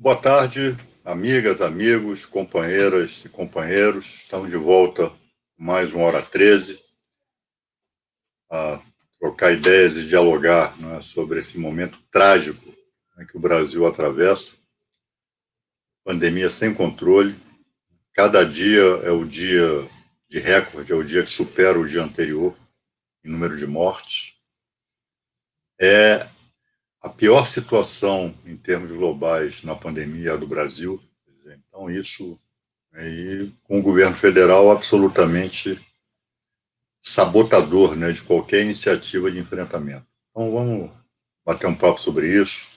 Boa tarde, amigas, amigos, companheiras e companheiros. Estamos de volta mais uma hora 13 a trocar ideias e dialogar, né, sobre esse momento trágico, né, que o Brasil atravessa. Pandemia sem controle. Cada dia é o dia de recorde, é o dia que supera o dia anterior em número de mortes. É a pior situação em termos globais na pandemia do Brasil. Então, isso aí, com o governo federal absolutamente sabotador, né, de qualquer iniciativa de enfrentamento. Então, vamos bater um papo sobre isso.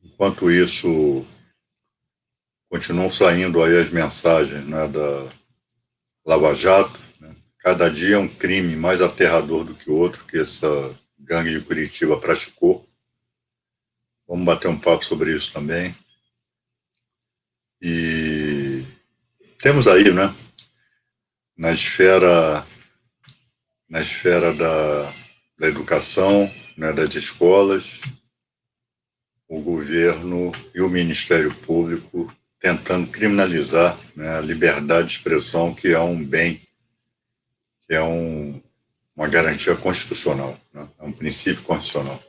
Enquanto isso, continuam saindo aí as mensagens, né, da Lava Jato. Né? Cada dia é um crime mais aterrador do que o outro que essa gangue de Curitiba praticou. Vamos bater um papo sobre isso também. E temos aí, né, na esfera da educação, né, das escolas, o governo e o Ministério Público tentando criminalizar, né, a liberdade de expressão, que é um bem, que é uma garantia constitucional, né, é um princípio constitucional.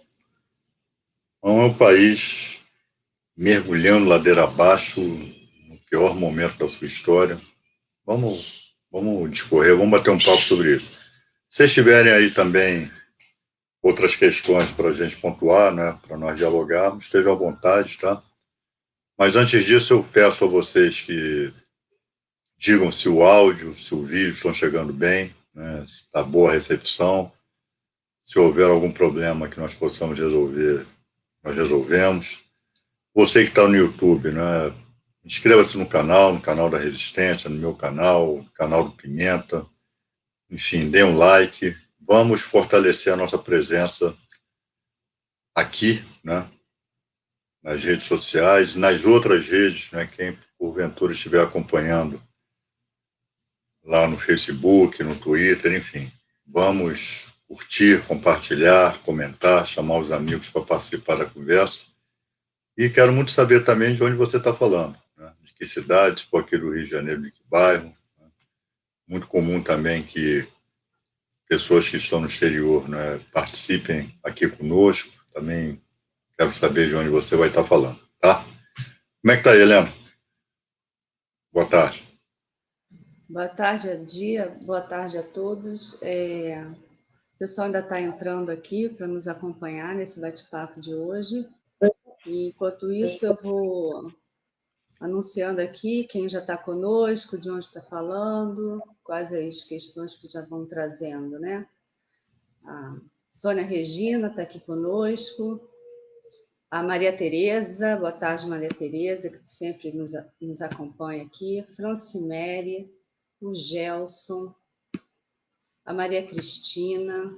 Então, é um país mergulhando ladeira abaixo no pior momento da sua história. Vamos discorrer, vamos bater um papo sobre isso. Se vocês tiverem aí também outras questões para a gente pontuar, né, para nós dialogarmos, estejam à vontade, tá? Mas antes disso, eu peço a vocês que digam se o áudio, se o vídeo estão chegando bem, né, se está boa a recepção, se houver algum problema que nós possamos resolver, nós resolvemos. Você que está no YouTube, né, inscreva-se no canal da Resistência, no meu canal, no canal do Pimenta, enfim, dê um like, vamos fortalecer a nossa presença aqui, né, nas redes sociais, nas outras redes, né, quem porventura estiver acompanhando lá no Facebook, no Twitter, enfim. Vamos curtir, compartilhar, comentar, chamar os amigos para participar da conversa. E quero muito saber também de onde você está falando, né? De que cidade, se for aqui do Rio de Janeiro, de que bairro. Né? Muito comum também que pessoas que estão no exterior, né, participem aqui conosco. Também quero saber de onde você vai estar falando, tá? Como é que está, Helena? Boa tarde. Boa tarde, dia. Boa tarde a todos. O pessoal ainda está entrando aqui para nos acompanhar nesse bate-papo de hoje. E, enquanto isso, eu vou anunciando aqui quem já está conosco, de onde está falando, quais as questões que já vão trazendo, né? A Sônia Regina está aqui conosco. A Maria Tereza, boa tarde, Maria Tereza, que sempre nos acompanha aqui. Francimere, o Gelson, a Maria Cristina,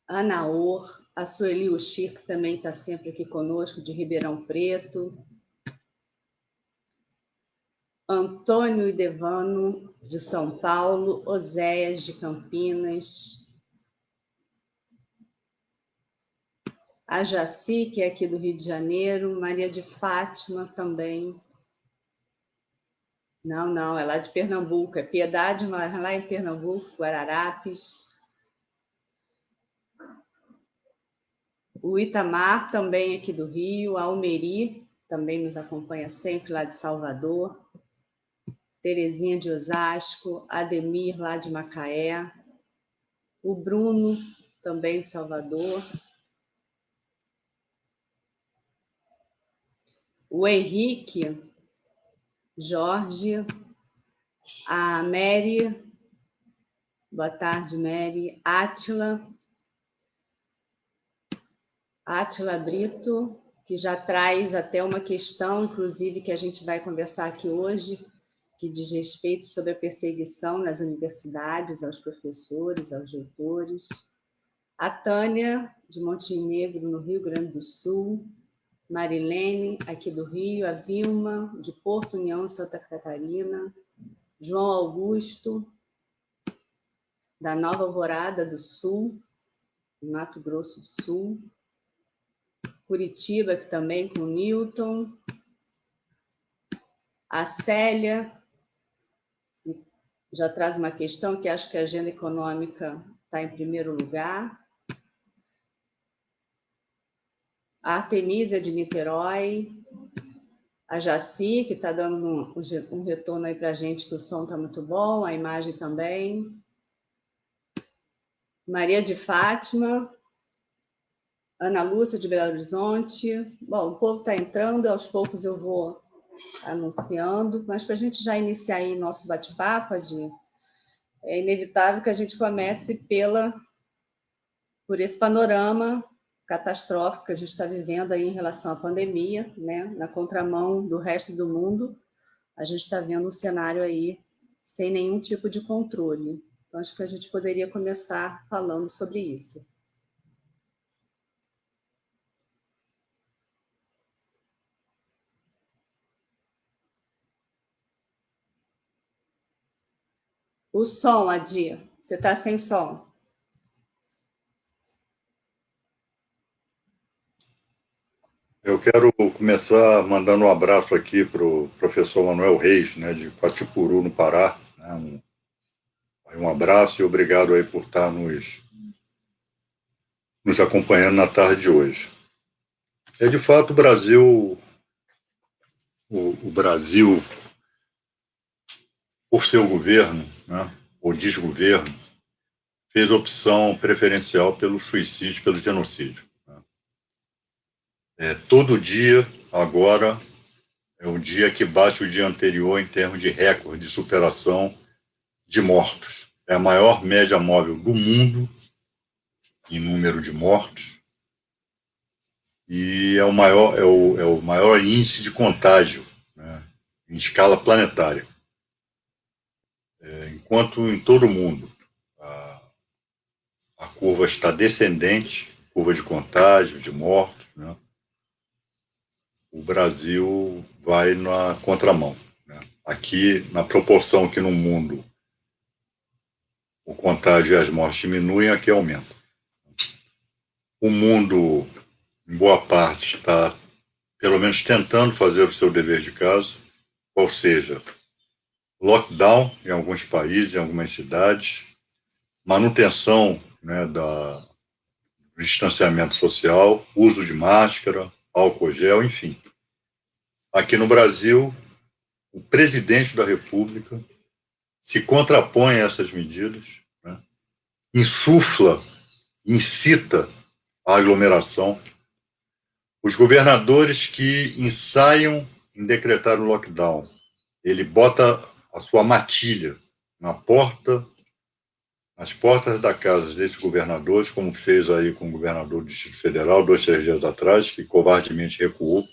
a Naor, a Sueli Uxir, que também está sempre aqui conosco, de Ribeirão Preto, Antônio Idevano, de São Paulo, Oséias, de Campinas, a Jaci, que é aqui do Rio de Janeiro, Maria de Fátima também. Não, é lá de Pernambuco, é Piedade, mas lá em Pernambuco, Guararapes. O Itamar, também aqui do Rio, a Almeri, também nos acompanha sempre, lá de Salvador. Terezinha de Osasco, Ademir, lá de Macaé. O Bruno, também de Salvador. O Henrique, Jorge, a Mary, boa tarde, Mary, Átila Brito, que já traz até uma questão, inclusive, que a gente vai conversar aqui hoje, que diz respeito sobre a perseguição nas universidades, aos professores, aos reitores. A Tânia, de Montenegro, no Rio Grande do Sul. Marilene, aqui do Rio. A Vilma, de Porto União, Santa Catarina. João Augusto, da Nova Alvorada do Sul, Mato Grosso do Sul. Curitiba, aqui também com o Newton. A Célia, que já traz uma questão que acho que a agenda econômica está em primeiro lugar. A Artemísia de Niterói. A Jaci, que está dando um retorno aí para a gente, que o som está muito bom, a imagem também. Maria de Fátima. Ana Lúcia, de Belo Horizonte. Bom, o povo está entrando, aos poucos eu vou anunciando, mas para a gente já iniciar aí nosso bate-papo, é inevitável que a gente comece por esse panorama catastrófico que a gente está vivendo aí em relação à pandemia, né? Na contramão do resto do mundo, a gente está vendo um cenário aí sem nenhum tipo de controle. Então, acho que a gente poderia começar falando sobre isso. O som, Adi, você está sem som. Eu quero começar mandando um abraço aqui para o professor Manuel Reis, né, de Quatipuru, no Pará. Né, um abraço e obrigado aí por estar nos acompanhando na tarde de hoje. De fato, o Brasil, por seu governo, né, ou desgoverno, fez opção preferencial pelo suicídio, pelo genocídio. Todo dia, agora, é o dia que bate o dia anterior em termos de recorde de superação de mortos. É a maior média móvel do mundo em número de mortos e é o maior índice de contágio, né, em escala planetária. Enquanto em todo o mundo a curva está descendente, curva de contágio, de mortos, né, o Brasil vai na contramão. Né. Aqui, na proporção que no mundo o contágio e as mortes diminuem, aqui aumenta. O mundo, em boa parte, está, pelo menos, tentando fazer o seu dever de casa, ou seja, lockdown em alguns países, em algumas cidades, manutenção, né, do distanciamento social, uso de máscara, álcool gel, enfim. Aqui no Brasil, o presidente da República se contrapõe a essas medidas, né, insufla, incita a aglomeração. Os governadores que ensaiam em decretar o lockdown, ele bota a sua matilha nas portas da casa desses governadores, como fez aí com o governador do Distrito Federal 2, 3 dias atrás, que covardemente recuou.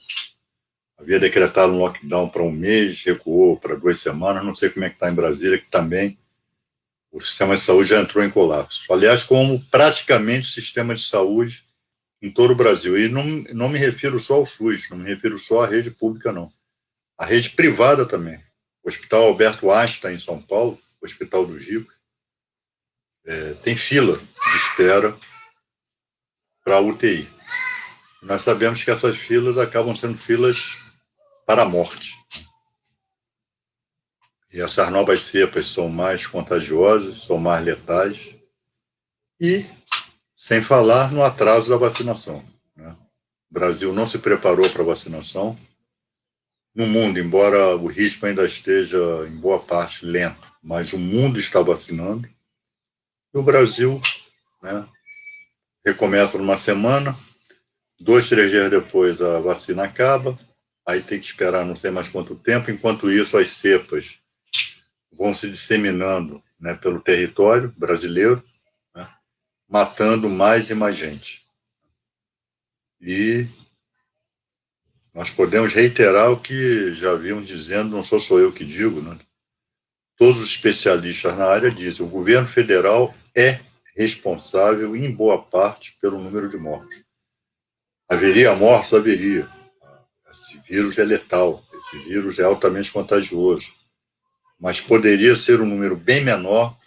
Havia decretado um lockdown para um mês, recuou para 2 semanas. Não sei como é que está em Brasília, que também o sistema de saúde já entrou em colapso. Aliás, como praticamente o sistema de saúde em todo o Brasil. E não me refiro só ao SUS, não me refiro só à rede pública, não. A rede privada também. O Hospital Alberto Einstein, em São Paulo, Hospital dos Ricos, tem fila de espera para a UTI. Nós sabemos que essas filas acabam sendo filas para a morte. E essas novas cepas são mais contagiosas, são mais letais. E, sem falar no atraso da vacinação. Né? O Brasil não se preparou para a vacinação. No mundo, embora o ritmo ainda esteja, em boa parte, lento, mas o mundo está vacinando. E o Brasil, né, recomeça numa semana, 2, 3 dias depois a vacina acaba, aí tem que esperar não sei mais quanto tempo. Enquanto isso, as cepas vão se disseminando, né, pelo território brasileiro, né, matando mais e mais gente. E nós podemos reiterar o que já vimos dizendo, não sou eu que digo, né? Todos os especialistas na área dizem: o governo federal é responsável, em boa parte, pelo número de mortes. Haveria mortes? Haveria. Esse vírus é letal, esse vírus é altamente contagioso. Mas poderia ser um número bem menor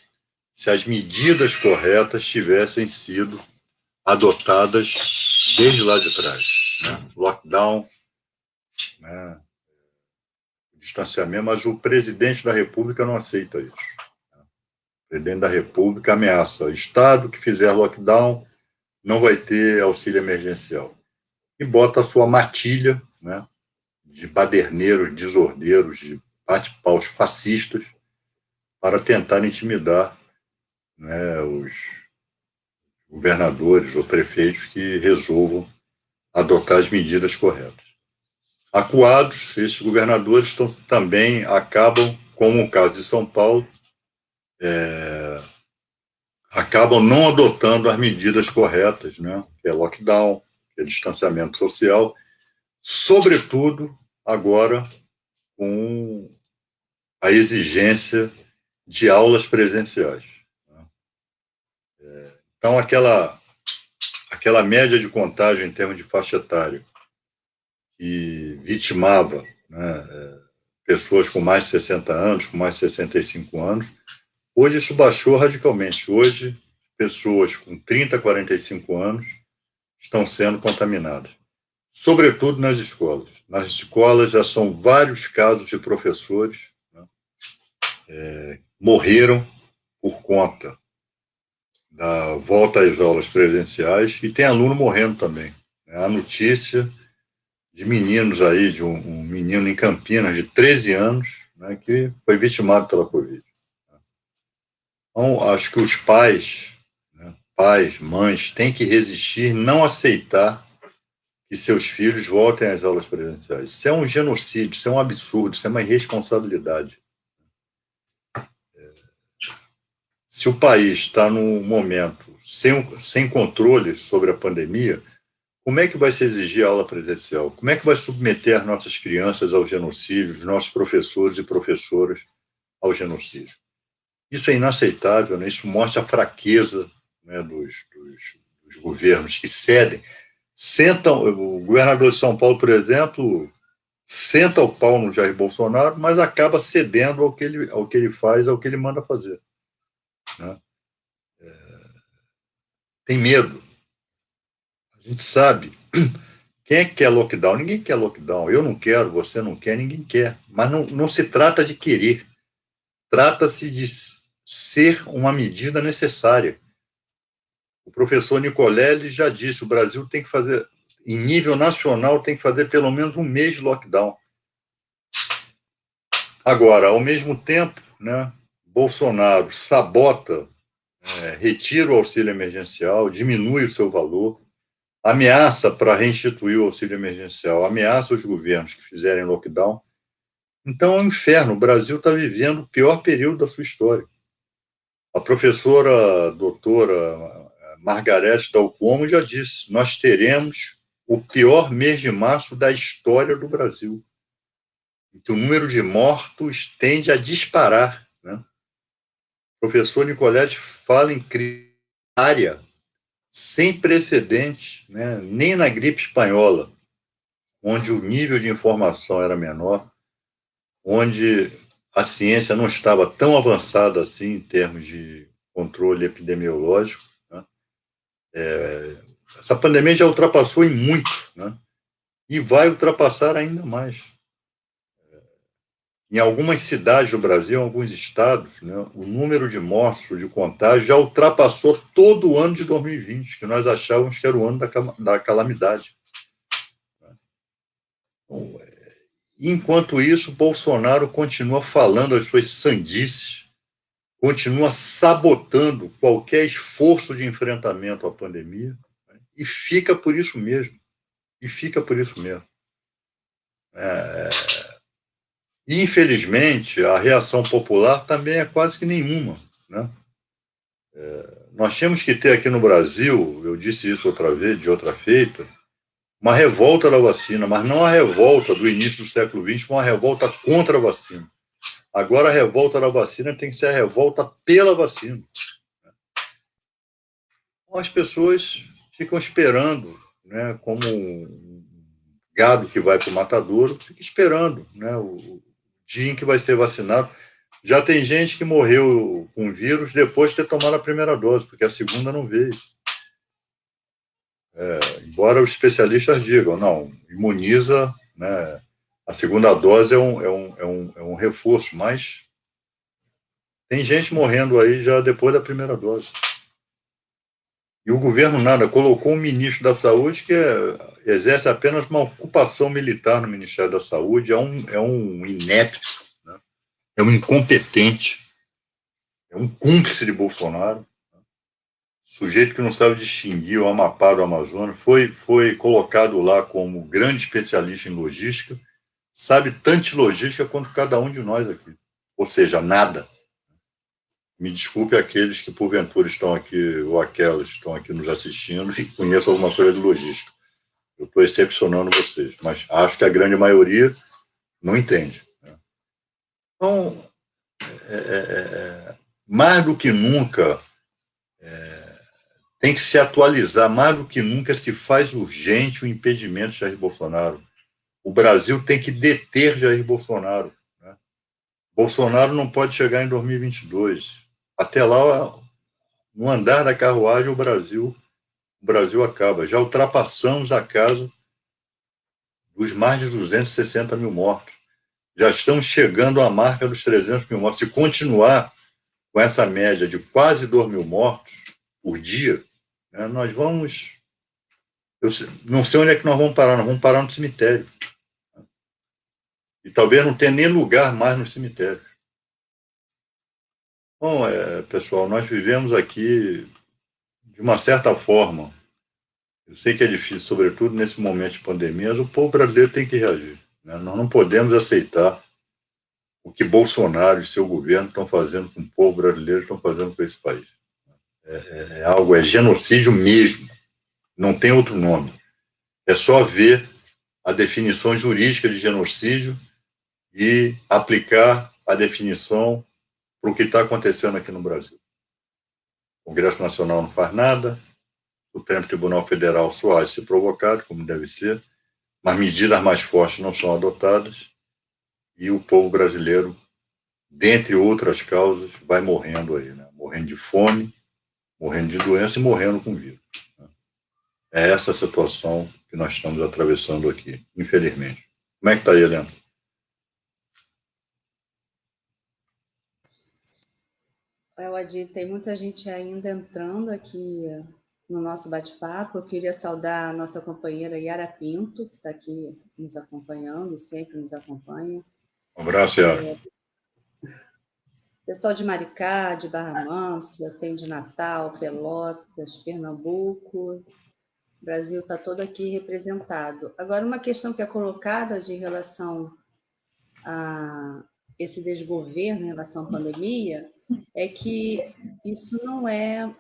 se as medidas corretas tivessem sido adotadas desde lá de trás. né? Lockdown, né? Distanciamento, mas o presidente da República não aceita isso. O presidente da República ameaça: o Estado que fizer lockdown não vai ter auxílio emergencial. E bota a sua matilha, né, de baderneiros, desordeiros, de bate-paus fascistas para tentar intimidar, né, os governadores ou prefeitos que resolvam adotar as medidas corretas. Acuados, esses governadores também acabam, como o caso de São Paulo, acabam não adotando as medidas corretas, né, que é lockdown, que é distanciamento social, sobretudo agora com a exigência de aulas presenciais. Então, aquela média de contágio em termos de faixa etária que vitimava, né, pessoas com mais de 60 anos, com mais de 65 anos, hoje isso baixou radicalmente. Hoje, pessoas com 30, 45 anos estão sendo contaminadas, sobretudo nas escolas. Nas escolas já são vários casos de professores, né, morreram por conta da volta às aulas presenciais, e tem aluno morrendo também. A notícia de meninos aí, de um menino em Campinas de 13 anos, né, que foi vitimado pela Covid. Então, acho que os pais, né, pais, mães, têm que resistir, não aceitar que seus filhos voltem às aulas presenciais. Isso é um genocídio, isso é um absurdo, isso é uma irresponsabilidade. Se o país está num momento sem controle sobre a pandemia, como é que vai se exigir aula presencial? Como é que vai submeter nossas crianças ao genocídio, os nossos professores e professoras ao genocídio? Isso é inaceitável, né? Isso mostra a fraqueza, né, dos governos que cedem. O governador de São Paulo, por exemplo, senta o pau no Jair Bolsonaro, mas acaba cedendo ao que ele faz, ao que ele manda fazer. Né? Tem medo. A gente sabe. Quem é que quer lockdown? Ninguém quer lockdown. Eu não quero, você não quer, ninguém quer. Mas não se trata de querer. Trata-se de ser uma medida necessária. O professor Nicolelli já disse: o Brasil tem que fazer, em nível nacional, tem que fazer pelo menos um mês de lockdown. Agora, ao mesmo tempo, né, Bolsonaro sabota, retira o auxílio emergencial, diminui o seu valor, ameaça para reinstituir o auxílio emergencial, ameaça os governos que fizerem lockdown. Então é um inferno. O Brasil está vivendo o pior período da sua história. A professora doutora Margarete Dal Como já disse: nós teremos o pior mês de março da história do Brasil. Que o número de mortos tende a disparar. Né? O professor Nicoletti fala em crise área sem precedentes, né? Nem na gripe espanhola, onde o nível de informação era menor, onde a ciência não estava tão avançada assim em termos de controle epidemiológico. Né? Essa pandemia já ultrapassou em muito, né? E vai ultrapassar ainda mais. Em algumas cidades do Brasil, em alguns estados, né, o número de mortos, de contágio, já ultrapassou todo o ano de 2020, que nós achávamos que era o ano da calamidade. Então, enquanto isso, Bolsonaro continua falando as suas sandices, continua sabotando qualquer esforço de enfrentamento à pandemia, né, e fica por isso mesmo. E, infelizmente, a reação popular também é quase que nenhuma. Né? Nós temos que ter aqui no Brasil, eu disse isso outra vez, de outra feita, uma revolta da vacina, mas não a revolta do início do século XX, mas uma revolta contra a vacina. Agora a revolta da vacina tem que ser a revolta pela vacina. As pessoas ficam esperando, né, como um gado que vai para o matadouro, fica esperando, né, o dia em que vai ser vacinado. Já tem gente que morreu com vírus depois de ter tomado a primeira dose, porque a segunda não veio. Embora os especialistas digam, não, imuniza, né, a segunda dose é um reforço, mas tem gente morrendo aí já depois da primeira dose. E o governo nada, colocou um ministro da Saúde que exerce apenas uma ocupação militar no Ministério da Saúde, é um inepto, né? É um incompetente, é um cúmplice de Bolsonaro, sujeito que não sabe distinguir o Amapá do Amazonas, foi colocado lá como grande especialista em logística, sabe tanto de logística quanto cada um de nós aqui, ou seja, nada. Me desculpe aqueles que porventura estão aqui, ou aquelas que estão aqui nos assistindo e conheçam alguma coisa de logística. Eu estou excepcionando vocês, mas acho que a grande maioria não entende, né? Então, mais do que nunca, tem que se atualizar, mais do que nunca se faz urgente o impedimento de Jair Bolsonaro. O Brasil tem que deter Jair Bolsonaro, né? Bolsonaro não pode chegar em 2022. Até lá, no andar da carruagem, o Brasil acaba. Já ultrapassamos a casa dos mais de 260 mil mortos. Já estamos chegando à marca dos 300 mil mortos. Se continuar com essa média de quase 2 mil mortos por dia, né, nós vamos... Eu não sei onde é que nós vamos parar no cemitério. E talvez não tenha nem lugar mais no cemitério. Bom, pessoal, nós vivemos aqui de uma certa forma. Eu sei que é difícil, sobretudo nesse momento de pandemia, mas o povo brasileiro tem que reagir, né? Nós não podemos aceitar o que Bolsonaro e seu governo estão fazendo com o povo brasileiro, estão fazendo com esse país. É genocídio mesmo, não tem outro nome. É só ver a definição jurídica de genocídio e aplicar a definição para o que está acontecendo aqui no Brasil. O Congresso Nacional não faz nada, o Supremo Tribunal Federal só age se provocado, como deve ser, mas medidas mais fortes não são adotadas e o povo brasileiro, dentre outras causas, vai morrendo aí, né? Morrendo de fome, morrendo de doença e morrendo com vírus, né? É essa a situação que nós estamos atravessando aqui, infelizmente. Como é que está aí, Helena? Adi, tem muita gente ainda entrando aqui no nosso bate-papo. Eu queria saudar a nossa companheira Yara Pinto, que está aqui nos acompanhando e sempre nos acompanha. Um abraço, Yara. Pessoal de Maricá, de Barra Mansa, tem de Natal, Pelotas, Pernambuco. O Brasil está todo aqui representado. Agora, uma questão que é colocada de relação a esse desgoverno em relação à pandemia é que isso não é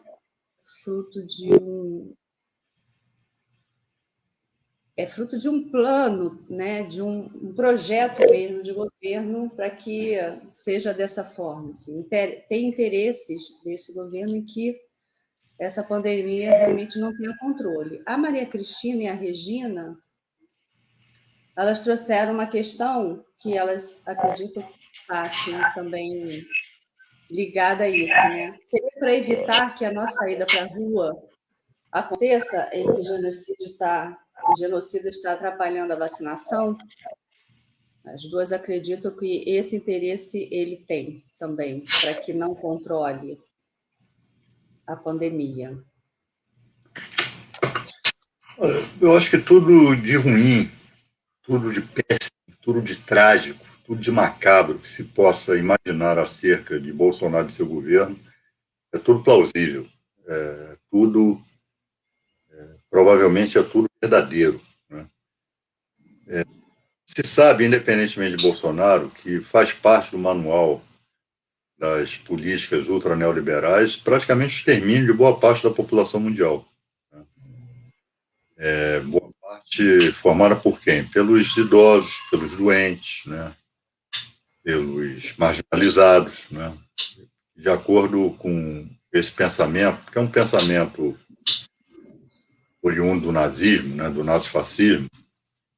fruto de um plano, né, de um projeto mesmo de governo para que seja dessa forma. Assim. Tem interesses desse governo em que essa pandemia realmente não tenha controle. A Maria Cristina e a Regina, elas trouxeram uma questão que elas acreditam que passe também ligada a isso, né? Seria para evitar que a nossa ida para a rua aconteça em que o genocídio está atrapalhando a vacinação. As duas acreditam que esse interesse ele tem também, para que não controle a pandemia. Eu acho que tudo de ruim, tudo de péssimo, tudo de trágico, tudo de macabro que se possa imaginar acerca de Bolsonaro e seu governo, é tudo plausível. Provavelmente é tudo verdadeiro, né? Se sabe, independentemente de Bolsonaro, que faz parte do manual das políticas ultra-neoliberais praticamente o extermínio de boa parte da população mundial, né? Boa parte formada por quem? Pelos idosos, pelos doentes, né? Pelos marginalizados, né? De acordo com esse pensamento, que é um pensamento oriundo do nazismo, né? Do nazifascismo,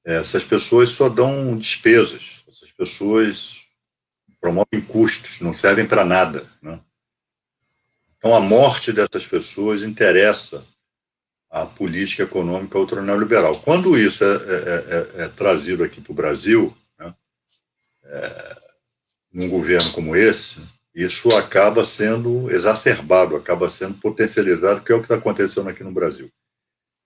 essas pessoas só dão despesas, essas pessoas promovem custos, não servem para nada, né? Então, a morte dessas pessoas interessa a política econômica ultraneoliberal. Quando isso é trazido aqui para o Brasil, né, num governo como esse, isso acaba sendo exacerbado, acaba sendo potencializado, que é o que está acontecendo aqui no Brasil.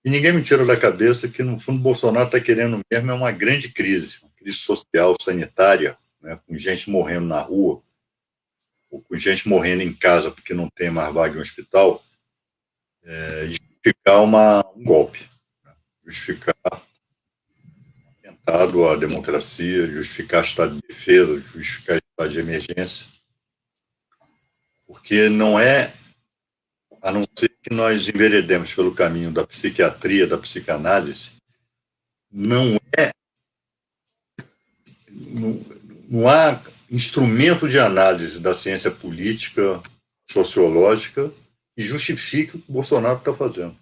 E ninguém me tira da cabeça que, no fundo, Bolsonaro está querendo mesmo uma grande crise, uma crise social, sanitária, né, com gente morrendo na rua, ou com gente morrendo em casa porque não tem mais vaga em um hospital, justificar um golpe, né, justificar atentado à democracia, justificar estado de defesa, justificar estado de emergência, porque não é, a não ser que nós enveredemos pelo caminho da psiquiatria, da psicanálise, não, não, não há instrumento de análise da ciência política, sociológica, que justifique o que o Bolsonaro está fazendo.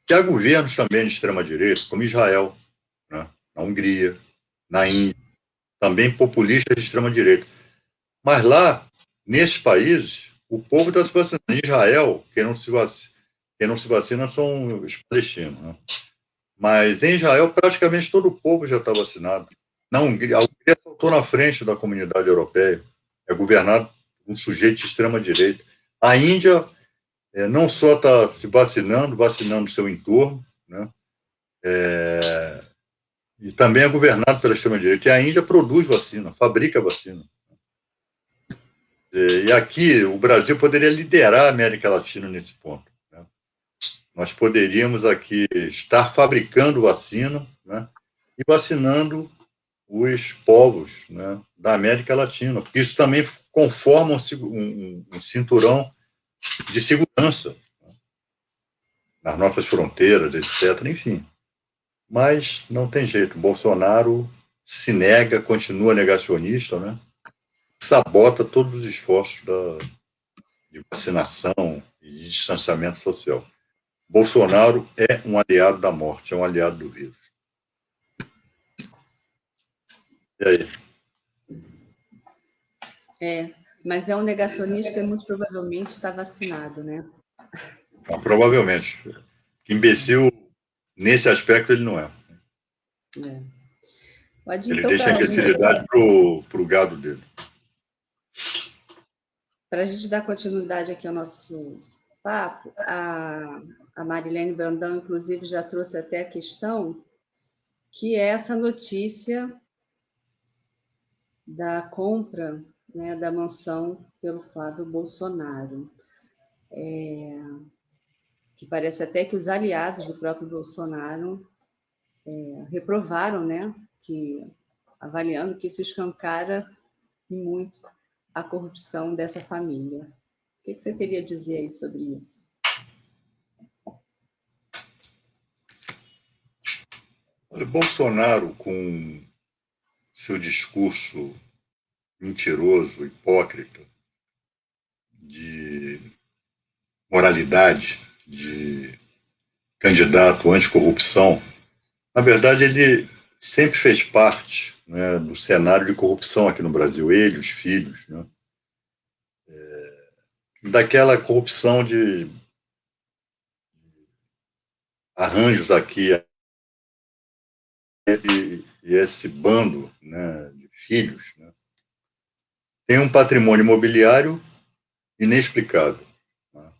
Que há governos também de extrema-direita, como Israel, né, na Hungria, na Índia, também populistas de extrema-direita. Mas lá, nesses países, o povo está se vacinando. Em Israel, quem não se vacina são os palestinos. Né? Mas em Israel, praticamente todo o povo já está vacinado. Na Hungria, a Hungria saltou na frente da comunidade europeia. É governado por um sujeito de extrema-direita. A Índia não só está se vacinando seu entorno, né? E também é governado pela extrema-direita. E a Índia produz vacina, fabrica vacina. E aqui, o Brasil poderia liderar a América Latina nesse ponto. Né? Nós poderíamos aqui estar fabricando vacina, né? E vacinando os povos, né, da América Latina, porque isso também conforma um cinturão de segurança, né, nas nossas fronteiras, etc. Enfim. Mas não tem jeito. Bolsonaro se nega, continua negacionista, né? Sabota todos os esforços de vacinação e de distanciamento social. Bolsonaro é um aliado da morte, é um aliado do vírus. E aí? Mas é um negacionista que muito provavelmente está vacinado, né? Não, provavelmente. Imbecil, nesse aspecto, ele não é. Ele Então, deixa a imbecilidade para o gado dele. Para a gente dar continuidade aqui ao nosso papo, a Marilene Brandão, inclusive, já trouxe até a questão que é essa notícia da compra, né, da mansão pelo Flávio Bolsonaro. Que parece até que os aliados do próprio Bolsonaro reprovaram, né, avaliando que isso escancara muito a corrupção dessa família. O que você teria a dizer aí sobre isso? Bolsonaro, com seu discurso mentiroso, hipócrita, de moralidade, de candidato anticorrupção, na verdade, ele sempre fez parte, né, do cenário de corrupção aqui no Brasil, ele, os filhos, né, daquela corrupção de arranjos aqui e esse bando, né, de filhos, né, tem um patrimônio imobiliário inexplicável. Né.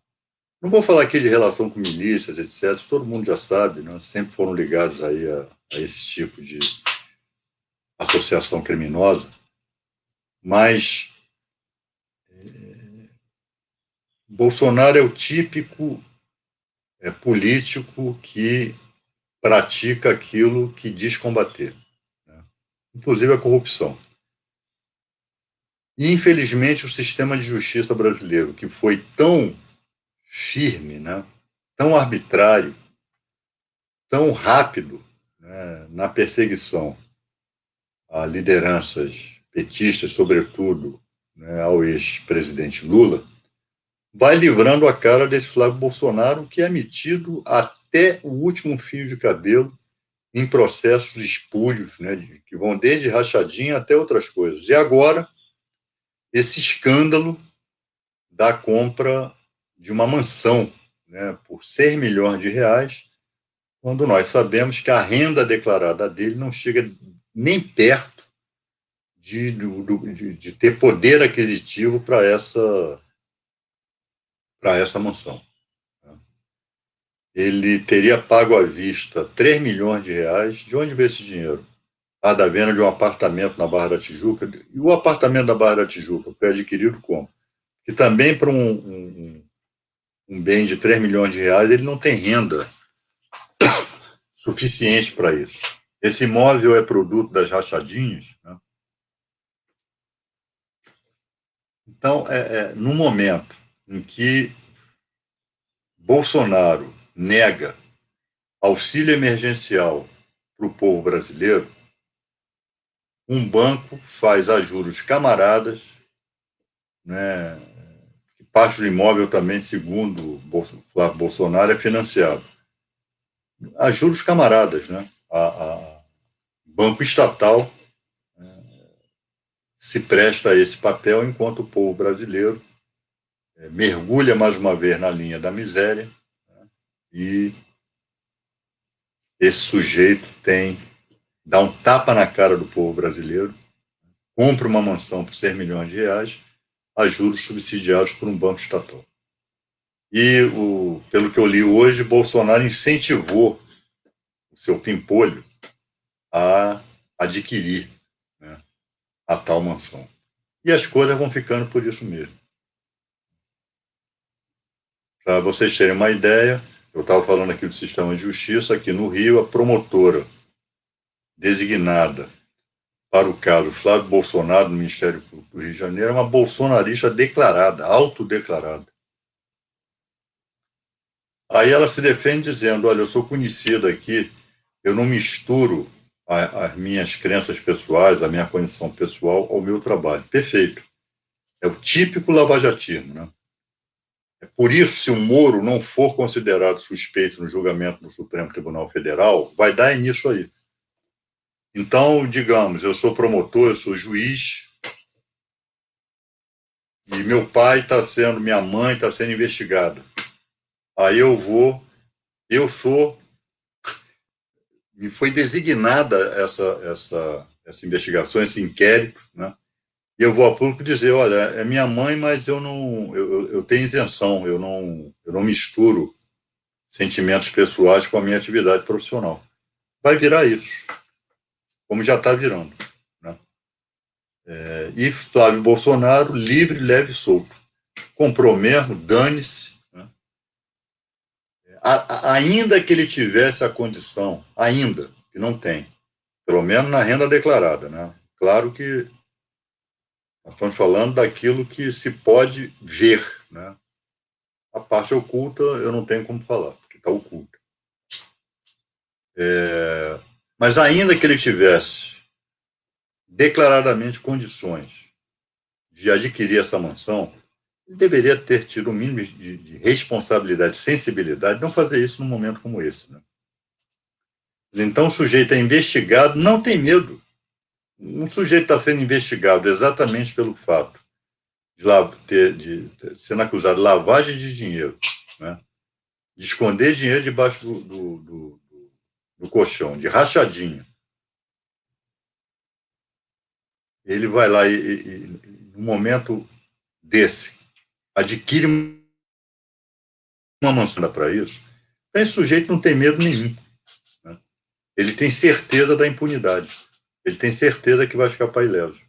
Não vou falar aqui de relação com milícias, etc., todo mundo já sabe, né, sempre foram ligados aí a esse tipo de associação criminosa, mas Bolsonaro é o típico político que pratica aquilo que diz combater, né, inclusive a corrupção. E, infelizmente, o sistema de justiça brasileiro, que foi tão firme, né, tão arbitrário, tão rápido, né, na perseguição a lideranças petistas, sobretudo, né, ao ex-presidente Lula, vai livrando a cara desse Flávio Bolsonaro, que é metido até o último fio de cabelo em processos espúrios, né, que vão desde rachadinha até outras coisas. E agora, esse escândalo da compra de uma mansão, né, por 6 milhões de reais, quando nós sabemos que a renda declarada dele não chega nem perto de ter poder aquisitivo para essa mansão. Ele teria pago à vista 3 milhões de reais. De onde veio esse dinheiro? Da venda de um apartamento na Barra da Tijuca. E o apartamento da Barra da Tijuca foi adquirido como? Que também para um bem de 3 milhões de reais, ele não tem renda suficiente para isso. Esse imóvel é produto das rachadinhas, né? Então, no momento em que Bolsonaro nega auxílio emergencial para o povo brasileiro, um banco faz a juros camaradas, né? Parte do imóvel também, segundo Flávio Bolsonaro, é financiado a juros camaradas, né? A banco estatal se presta a esse papel, enquanto o povo brasileiro mergulha mais uma vez na linha da miséria, né? E esse sujeito dá um tapa na cara do povo brasileiro, compra uma mansão por 6 milhões de reais, a juros subsidiados por um banco estatal. E, pelo que eu li hoje, Bolsonaro incentivou o seu pimpolho a adquirir, né, a tal mansão. E as coisas vão ficando por isso mesmo. Para vocês terem uma ideia, eu estava falando aqui do sistema de justiça, aqui no Rio, a promotora designada para o caso Flávio Bolsonaro, no Ministério Público do Rio de Janeiro, é uma bolsonarista declarada, autodeclarada. Aí ela se defende dizendo, olha, eu sou conhecida aqui, eu não misturo as minhas crenças pessoais, a minha condição pessoal ao meu trabalho. Perfeito. É o típico lavajatismo, né? É por isso, se o Moro não for considerado suspeito no julgamento do Supremo Tribunal Federal, vai dar nisso aí. Então, digamos, eu sou promotor, eu sou juiz, e meu pai está sendo, minha mãe está sendo investigada. Aí eu sou, me foi designada essa investigação, esse inquérito, né? E eu vou a público dizer, olha, é minha mãe, mas eu tenho isenção, eu não misturo sentimentos pessoais com a minha atividade profissional. Vai virar isso, como já está virando, né? E Flávio Bolsonaro, livre, leve e solto. Comprou mesmo, dane-se, né? Ainda que ele tivesse a condição, ainda, que não tem, pelo menos na renda declarada, né? Claro que nós estamos falando daquilo que se pode ver, né? A parte oculta eu não tenho como falar, porque está oculta. Mas ainda que ele tivesse declaradamente condições de adquirir essa mansão, ele deveria ter tido o mínimo de responsabilidade, sensibilidade, não fazer isso num momento como esse, né? Então o sujeito é investigado, não tem medo. Um sujeito está sendo investigado exatamente pelo fato de sendo acusado de lavagem de dinheiro, né? De esconder dinheiro debaixo do colchão, de rachadinha. Ele vai lá num momento desse, adquire uma mansão para isso, então esse sujeito não tem medo nenhum, né? Ele tem certeza da impunidade. Ele tem certeza que vai escapar ileso.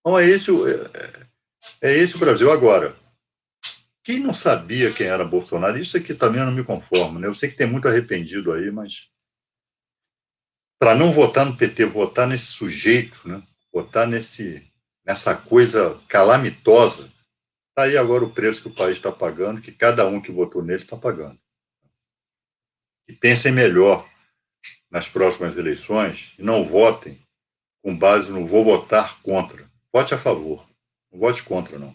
Então é esse o Brasil. Agora, quem não sabia quem era Bolsonaro, isso aqui também eu não me conformo, né? Eu sei que tem muito arrependido aí, mas para não votar no PT, votar nesse sujeito, né? Votar nessa coisa calamitosa, está aí agora o preço que o país está pagando, que cada um que votou nele está pagando. E pensem melhor nas próximas eleições e não votem com base no vou votar contra. Vote a favor, não vote contra, não.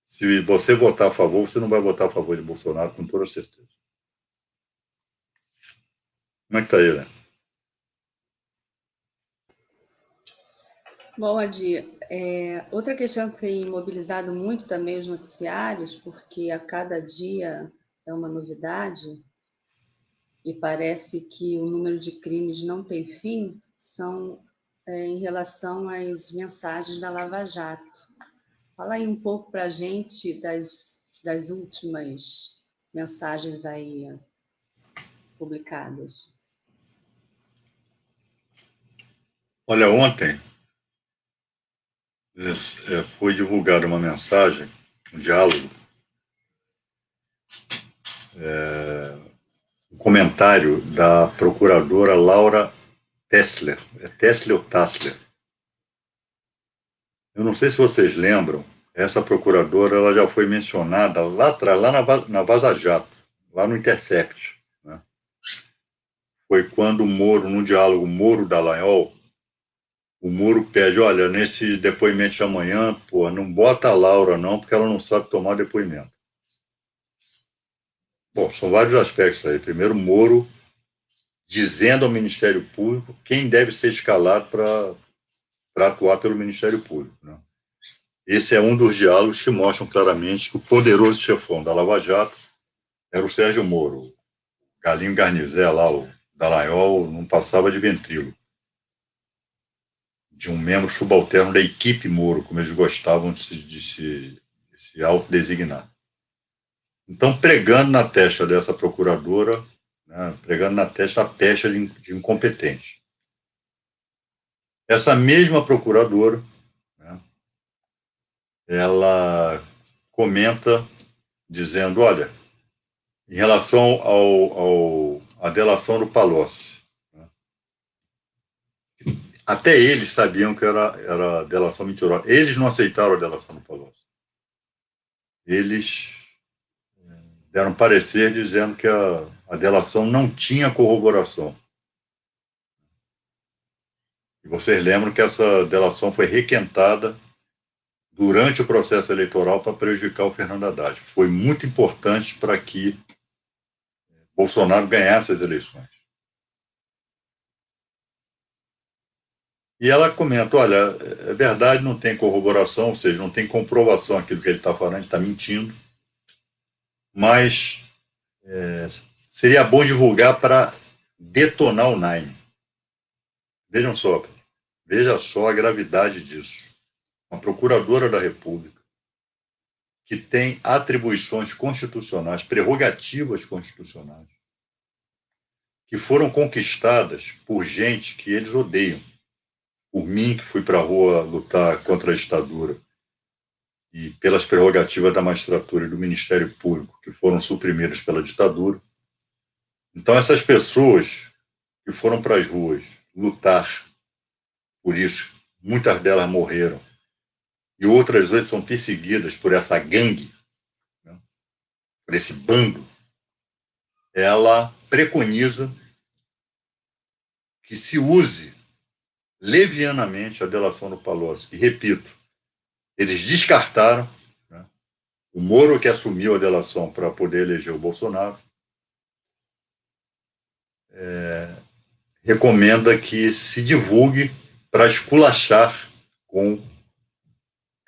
Se você votar a favor, você não vai votar a favor de Bolsonaro, com toda certeza. Como é que está aí, né? Bom, Adi, outra questão que tem mobilizado muito também os noticiários, porque a cada dia é uma novidade, e parece que o número de crimes não tem fim, são em relação às mensagens da Lava Jato. Fala aí um pouco para a gente das últimas mensagens aí publicadas. Olha, ontem foi divulgada uma mensagem, um diálogo, um comentário da procuradora Laura Tessler. É Tessler ou Tassler? Eu não sei se vocês lembram, essa procuradora ela já foi mencionada lá atrás, lá na Vaza Jato, lá no Intercept. Né? Foi quando o Moro, no diálogo Moro-Dallagnol, o Moro pede, olha, nesse depoimento de amanhã, pô, não bota a Laura não, porque ela não sabe tomar depoimento. Bom, são vários aspectos aí. Primeiro, Moro dizendo ao Ministério Público quem deve ser escalado para atuar pelo Ministério Público. Né? Esse é um dos diálogos que mostram claramente que o poderoso chefão da Lava Jato era o Sérgio Moro. O Galinho Garnizé lá, o Dallagnol, não passava de ventrilo. De um membro subalterno da equipe Moro, como eles gostavam de se autodesignar. Então, pregando na testa dessa procuradora, né, pregando na testa a pecha de incompetente. Essa mesma procuradora, né, ela comenta dizendo, olha, em relação à delação do Palocci, né, até eles sabiam que era delação mentirosa. Eles não aceitaram a delação do Palocci. Eles deram parecer dizendo que a delação não tinha corroboração. E vocês lembram que essa delação foi requentada durante o processo eleitoral para prejudicar o Fernando Haddad. Foi muito importante para que Bolsonaro ganhasse as eleições. E ela comenta, olha, é verdade, não tem corroboração, ou seja, não tem comprovação aquilo que ele está falando, ele está mentindo, mas seria bom divulgar para detonar o Nine. Vejam só, veja só a gravidade disso. Uma procuradora da República que tem atribuições constitucionais, prerrogativas constitucionais, que foram conquistadas por gente que eles odeiam. Por mim, que fui para a rua lutar contra a ditadura, e pelas prerrogativas da magistratura e do Ministério Público, que foram suprimidas pela ditadura. Então, essas pessoas que foram para as ruas lutar por isso, muitas delas morreram, e outras vezes são perseguidas por essa gangue, né, por esse bando, ela preconiza que se use levianamente a delação do Palocci. E, repito, eles descartaram, né, o Moro que assumiu a delação para poder eleger o Bolsonaro, recomenda que se divulgue para esculachar com o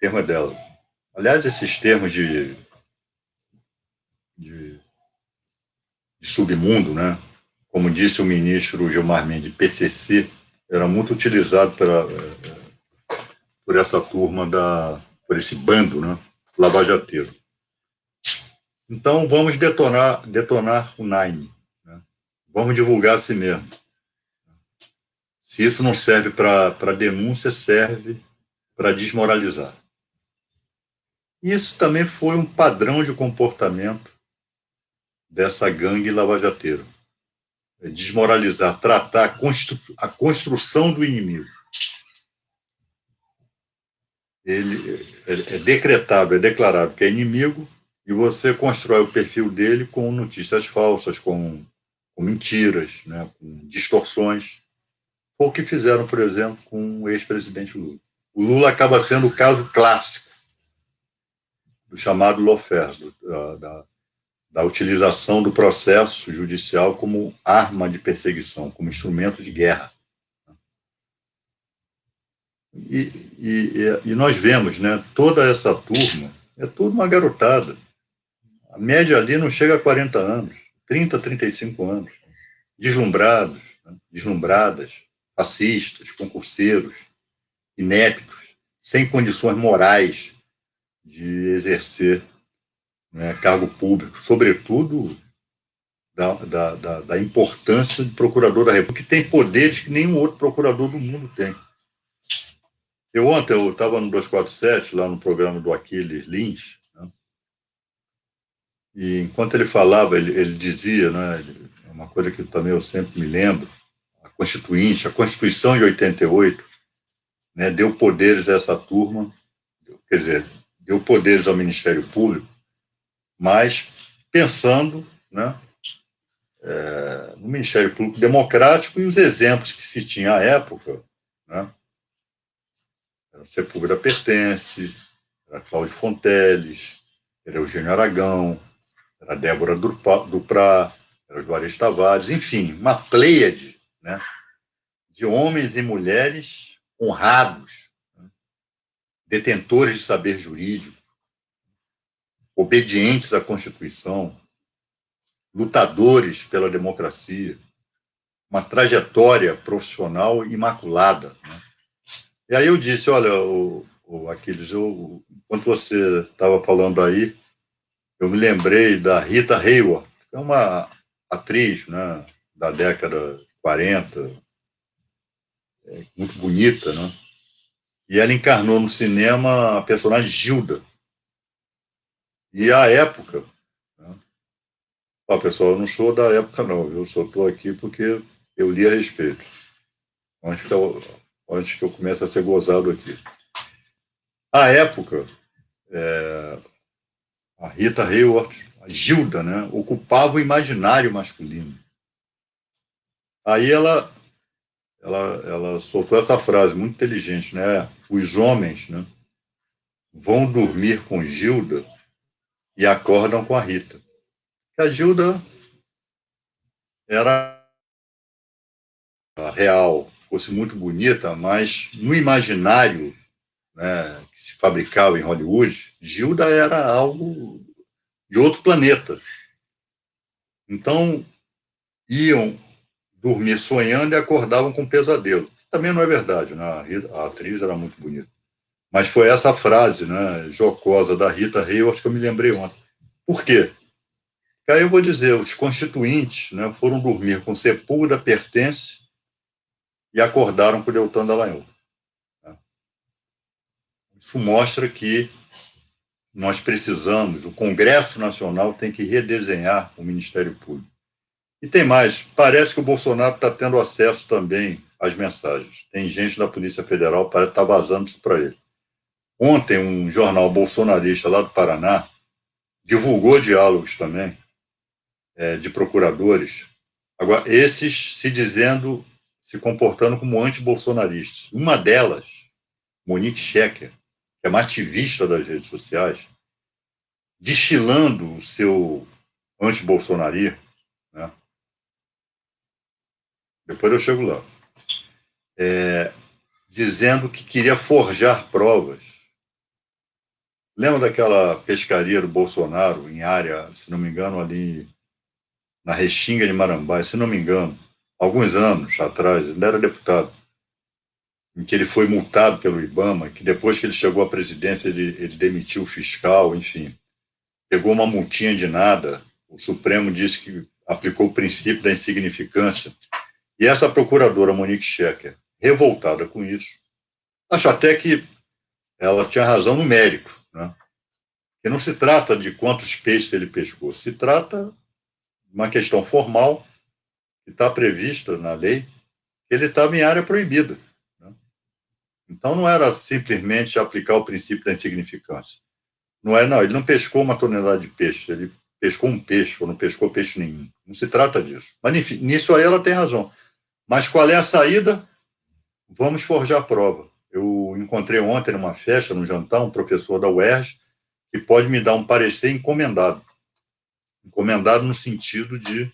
termo dela. Aliás, esses termos de submundo, né? Como disse o ministro Gilmar Mendes, PCC, era muito utilizado por essa turma, por esse bando, né, lavajateiro. Então, vamos detonar o Nine. Né? Vamos divulgar a si mesmo. Se isso não serve para denúncia, serve para desmoralizar. Isso também foi um padrão de comportamento dessa gangue lavajateira. Desmoralizar, tratar a construção do inimigo. Ele é decretado, é declarado que é inimigo, e você constrói o perfil dele com notícias falsas, com mentiras, né, com distorções. Foi o que fizeram, por exemplo, com o ex-presidente Lula. O Lula acaba sendo o caso clássico do chamado lawfare, da utilização do processo judicial como arma de perseguição, como instrumento de guerra. E nós vemos, né, toda essa turma, é tudo uma garotada. A média ali não chega a 40 anos, 30, 35 anos. Deslumbrados, né? Deslumbradas, fascistas, concurseiros, ineptos, sem condições morais de exercer, né, cargo público, sobretudo da importância de procurador da República, que tem poderes que nenhum outro procurador do mundo tem. Ontem eu estava no 247, lá no programa do Aquiles Lins, né, e enquanto ele falava, ele dizia, né, uma coisa que também eu sempre me lembro, a Constituição de 88, né, deu poderes a essa turma, quer dizer, deu poderes ao Ministério Público, mas pensando, né, no Ministério Público Democrático e os exemplos que se tinha à época, né, era Sepúlveda Pertence, era Cláudio Fonteles, era Eugênio Aragão, era Débora Duprá, era Juarez Tavares, enfim, uma pleiade, né, de homens e mulheres honrados, né, detentores de saber jurídico, obedientes à Constituição, lutadores pela democracia, uma trajetória profissional imaculada, né? E aí eu disse, olha, o Aquiles, enquanto você estava falando aí, eu me lembrei da Rita Hayworth, que é uma atriz, né, da década de 40, muito bonita, né? E ela encarnou no cinema a personagem Gilda. E à época, né, ó, pessoal, eu não sou da época não, eu só estou aqui porque eu li a respeito, antes que eu comece a ser gozado aqui. À época, a Rita Hayworth, a Gilda, né, ocupava o imaginário masculino. Aí ela soltou essa frase muito inteligente, né? Os homens, né, vão dormir com Gilda e acordam com a Rita. A Gilda era real, fosse muito bonita, mas no imaginário, né, que se fabricava em Hollywood, Gilda era algo de outro planeta. Então, iam dormir sonhando e acordavam com pesadelo. Também não é verdade, né? A atriz era muito bonita. Mas foi essa frase, né, jocosa da Rita Hayworth que eu me lembrei ontem. Por quê? Aí eu vou dizer, os constituintes, né, foram dormir com Sepúlveda Pertence e acordaram com Deltan Dallagnol. Isso mostra que nós precisamos, o Congresso Nacional tem que redesenhar o Ministério Público. E tem mais, parece que o Bolsonaro está tendo acesso também às mensagens. Tem gente da Polícia Federal que está vazando isso para ele. Ontem, um jornal bolsonarista lá do Paraná divulgou diálogos também de procuradores, agora esses se comportando como antibolsonaristas. Uma delas, Monique Schecker, que é uma ativista das redes sociais, destilando o seu antibolsonarismo, né? Depois eu chego lá, dizendo que queria forjar provas. Lembra daquela pescaria do Bolsonaro em área, se não me engano, ali na Restinga de Marambaia, se não me engano, alguns anos atrás, ele era deputado, em que ele foi multado pelo IBAMA, que depois que ele chegou à presidência, ele demitiu o fiscal, enfim. Pegou uma multinha de nada, o Supremo disse que aplicou o princípio da insignificância. E essa procuradora, Monique Schecker, revoltada com isso, acho até que ela tinha razão no mérito, né? Que não se trata de quantos peixes ele pescou, se trata de uma questão formal que está prevista na lei, que ele estava em área proibida. Né? Então não era simplesmente aplicar o princípio da insignificância. Não, ele não pescou uma tonelada de peixe, ele pescou um peixe, ou não pescou peixe nenhum. Não se trata disso. Mas, enfim, nisso aí ela tem razão. Mas qual é a saída? Vamos forjar prova. Eu encontrei ontem numa festa, num jantar, um professor da UERJ que pode me dar um parecer encomendado. Encomendado no sentido de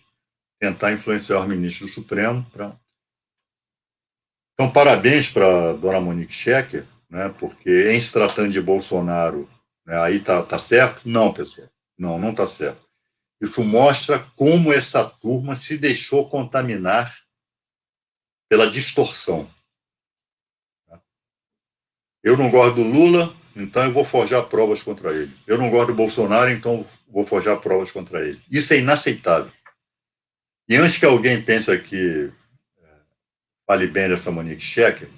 tentar influenciar o ministro do Supremo. Então, parabéns para a dona Monique Schecker, né, porque em se tratando de Bolsonaro, né, aí tá certo? Não, pessoal, Não está certo. Isso mostra como essa turma se deixou contaminar pela distorção. Eu não gosto do Lula, então eu vou forjar provas contra ele. Eu não gosto do Bolsonaro, então vou forjar provas contra ele. Isso é inaceitável. E antes que alguém pense que fale bem dessa Monique Schecker,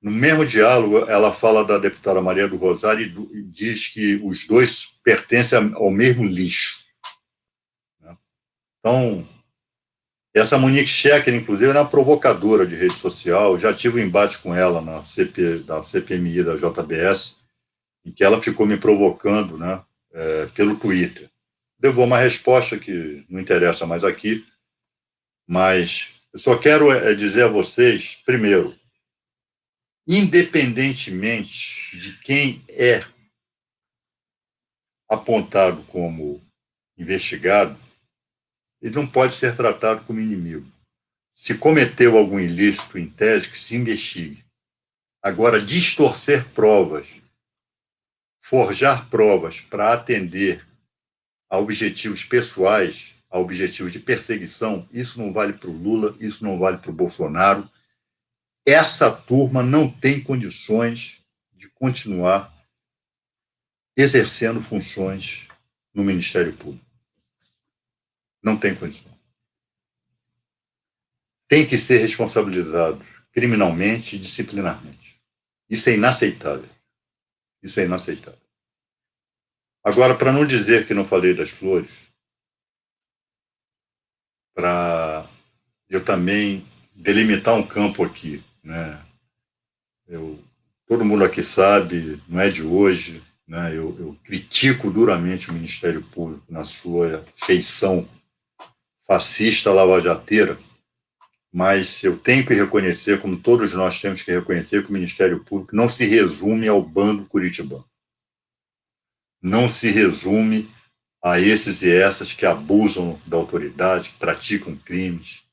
no mesmo diálogo, ela fala da deputada Maria do Rosário e diz que os dois pertencem ao mesmo lixo. Então, essa Monique Schecker, inclusive, era uma provocadora de rede social. Já tive um embate com ela na CPMI da JBS, em que ela ficou me provocando, né, pelo Twitter. Deu uma resposta que não interessa mais aqui, mas eu só quero dizer a vocês, primeiro, independentemente de quem é apontado como investigado, ele não pode ser tratado como inimigo. Se cometeu algum ilícito, em tese, que se investigue. Agora, distorcer provas, forjar provas para atender a objetivos pessoais, a objetivos de perseguição, isso não vale para o Lula, isso não vale para o Bolsonaro. Essa turma não tem condições de continuar exercendo funções no Ministério Público. Não tem condição. Tem que ser responsabilizado criminalmente e disciplinarmente. Isso é inaceitável. Isso é inaceitável. Agora, para não dizer que não falei das flores, para eu também delimitar um campo aqui, né? Todo mundo aqui sabe, não é de hoje, né? Eu critico duramente o Ministério Público na sua feição fascista lavajateira, mas eu tenho que reconhecer, como todos nós temos que reconhecer, que o Ministério Público não se resume ao bando curitibano. Não se resume a esses e essas que abusam da autoridade, que praticam crimes.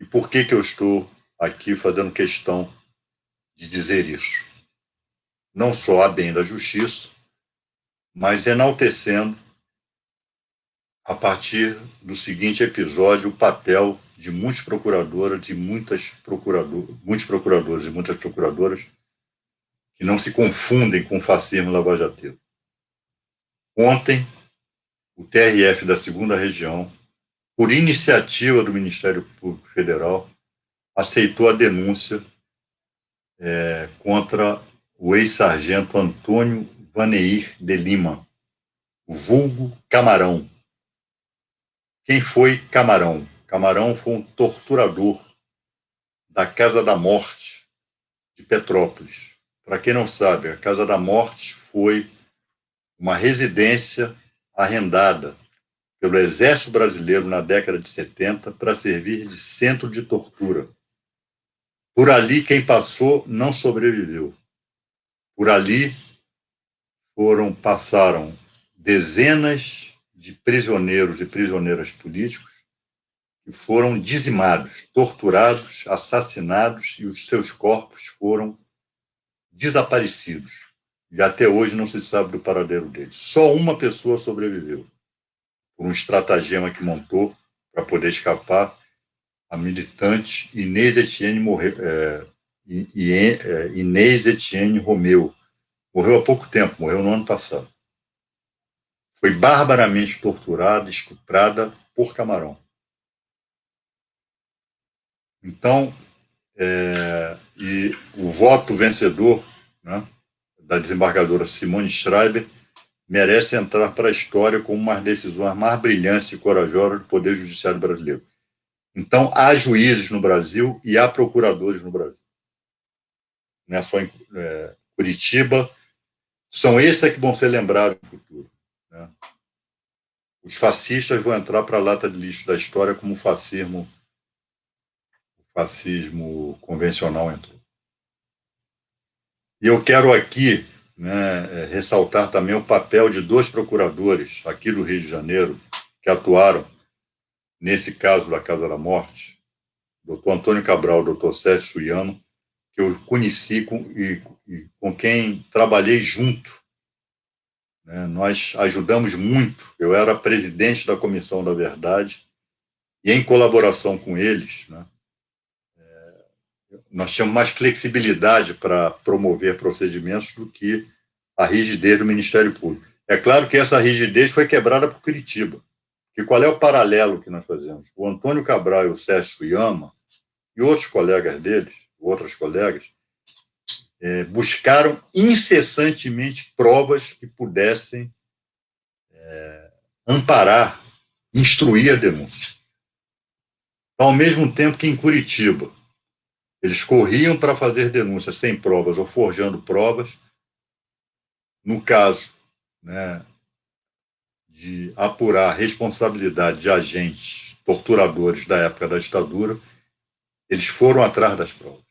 E por que eu estou aqui fazendo questão de dizer isso? Não só a bem da justiça, mas enaltecendo, a partir do seguinte episódio, o papel de muitos procuradores e muitos procuradores e muitas procuradoras que não se confundem com o fascismo lavajateiro. Ontem, o TRF da 2ª Região, por iniciativa do Ministério Público Federal, aceitou a denúncia contra o ex-sargento Antônio Vaneir de Lima, o vulgo Camarão. Quem foi Camarão? Camarão foi um torturador da Casa da Morte de Petrópolis. Para quem não sabe, a Casa da Morte foi uma residência arrendada pelo Exército Brasileiro na década de 70 para servir de centro de tortura. Por ali, quem passou não sobreviveu. Por ali passaram dezenas de prisioneiros e prisioneiras políticos que foram dizimados, torturados, assassinados e os seus corpos foram desaparecidos. E até hoje não se sabe do paradeiro deles. Só uma pessoa sobreviveu, por um estratagema que montou para poder escapar. A militante Inês Etienne Romeu. Morreu há pouco tempo, morreu no ano passado. Foi barbaramente torturada, estuprada por Camarão. Então, e o voto vencedor, né, da desembargadora Simone Schreiber merece entrar para a história como uma das decisões mais brilhantes e corajosas do Poder Judiciário brasileiro. Então, há juízes no Brasil e há procuradores no Brasil. Não é só em Curitiba. São esses que vão ser lembrados no futuro. Né? Os fascistas vão entrar para a lata de lixo da história como o fascismo convencional entrou. E eu quero aqui, né, ressaltar também o papel de 2 procuradores aqui do Rio de Janeiro que atuaram nesse caso da Casa da Morte, doutor Antônio Cabral, doutor Sérgio Suyano, que eu conheci e com quem trabalhei junto né? Nós ajudamos muito. Eu era presidente da Comissão da Verdade e, em colaboração com eles, né, nós tínhamos mais flexibilidade para promover procedimentos do que a rigidez do Ministério Público. É claro que essa rigidez foi quebrada por Curitiba. E qual é o paralelo que nós fazemos? O Antônio Cabral e o Sérgio Suyama e outros colegas deles, outras colegas, buscaram incessantemente provas que pudessem amparar, instruir a denúncia. Então, ao mesmo tempo que em Curitiba eles corriam para fazer denúncias sem provas ou forjando provas, no caso, né, de apurar a responsabilidade de agentes torturadores da época da ditadura, eles foram atrás das provas.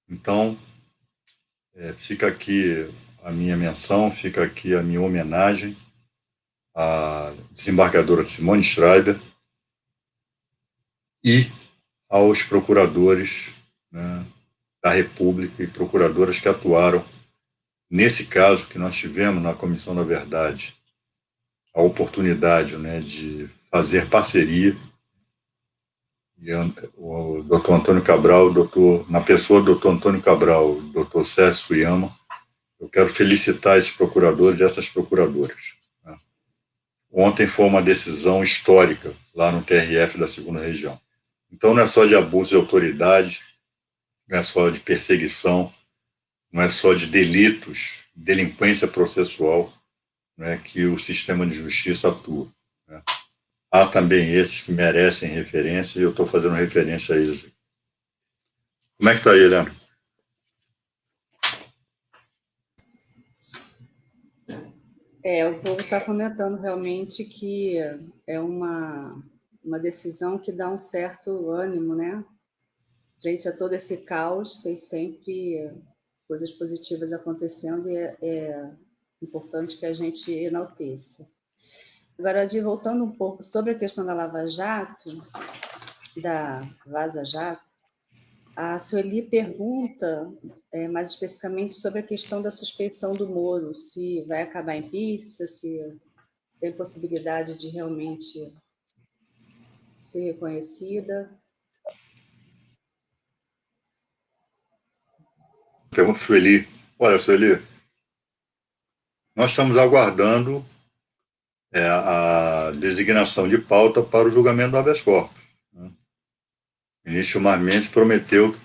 Então, fica aqui a minha menção, fica aqui a minha homenagem à desembargadora Simone Schreiber e aos procuradores, né, da República e procuradoras que atuaram nesse caso que nós tivemos na Comissão da Verdade, a oportunidade, né, de fazer parceria. E o doutor Antônio Cabral, na pessoa do doutor Antônio Cabral, o doutor Sérgio Suyama, eu quero felicitar esses procuradores e essas procuradoras. Né? Ontem foi uma decisão histórica lá no TRF da 2ª Região. Então não é só de abuso de autoridade, não é só de perseguição, não é só de delitos, delinquência processual, né, que o sistema de justiça atua. Né? Há também esses que merecem referência e eu estou fazendo referência a eles. Como é que está aí, Helena? O povo está comentando realmente que é uma decisão que dá um certo ânimo, né? Frente a todo esse caos, tem sempre coisas positivas acontecendo e é importante que a gente enalteça. Agora, Adi, voltando um pouco sobre a questão da Lava Jato, da Vaza Jato, a Sueli pergunta mais especificamente sobre a questão da suspeição do Moro, se vai acabar em pizza, se tem possibilidade de realmente ser reconhecida. Pergunta Sueli. Olha, Sueli, nós estamos aguardando a designação de pauta para o julgamento do habeas corpus. Né? O ministro Gilmar Mendes prometeu que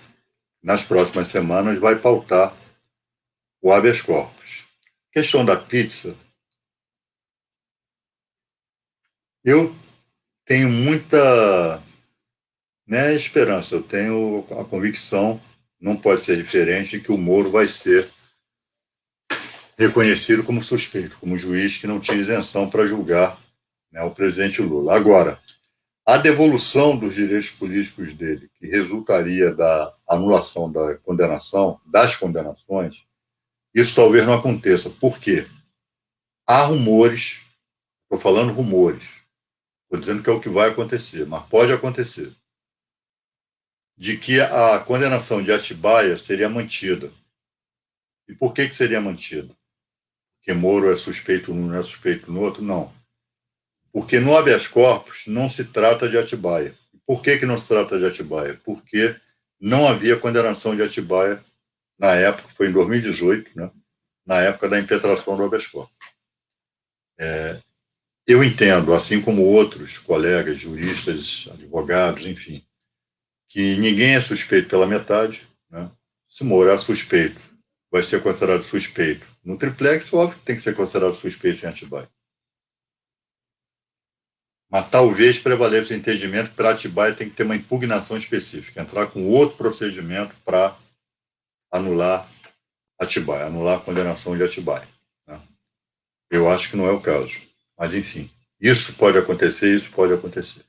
nas próximas semanas vai pautar o habeas corpus. Questão da pizza, eu tenho muita, né, esperança, eu tenho a convicção, não pode ser diferente, de que o Moro vai ser reconhecido como suspeito, como juiz que não tinha isenção para julgar, né, o presidente Lula. Agora, a devolução dos direitos políticos dele, que resultaria da anulação da condenação, das condenações, isso talvez não aconteça. Por quê? Há rumores, estou falando rumores, estou dizendo que é o que vai acontecer, mas pode acontecer, de que a condenação de Atibaia seria mantida. E por que seria mantida? Porque Moro é suspeito num, não é suspeito no outro? Não. Porque no habeas corpus não se trata de Atibaia. Por que não se trata de Atibaia? Porque não havia condenação de Atibaia na época, foi em 2018, né, na época da impetração do habeas corpus. Eu entendo, assim como outros colegas, juristas, advogados, enfim, que ninguém é suspeito pela metade. Né? Se Moro é suspeito, vai ser considerado suspeito no triplex, óbvio que tem que ser considerado suspeito em Atibaia. Mas talvez prevaleça o entendimento que para Atibaia tem que ter uma impugnação específica, entrar com outro procedimento para anular Atibaia, anular a condenação de Atibaia. Né? Eu acho que não é o caso. Mas, enfim, isso pode acontecer, isso pode acontecer.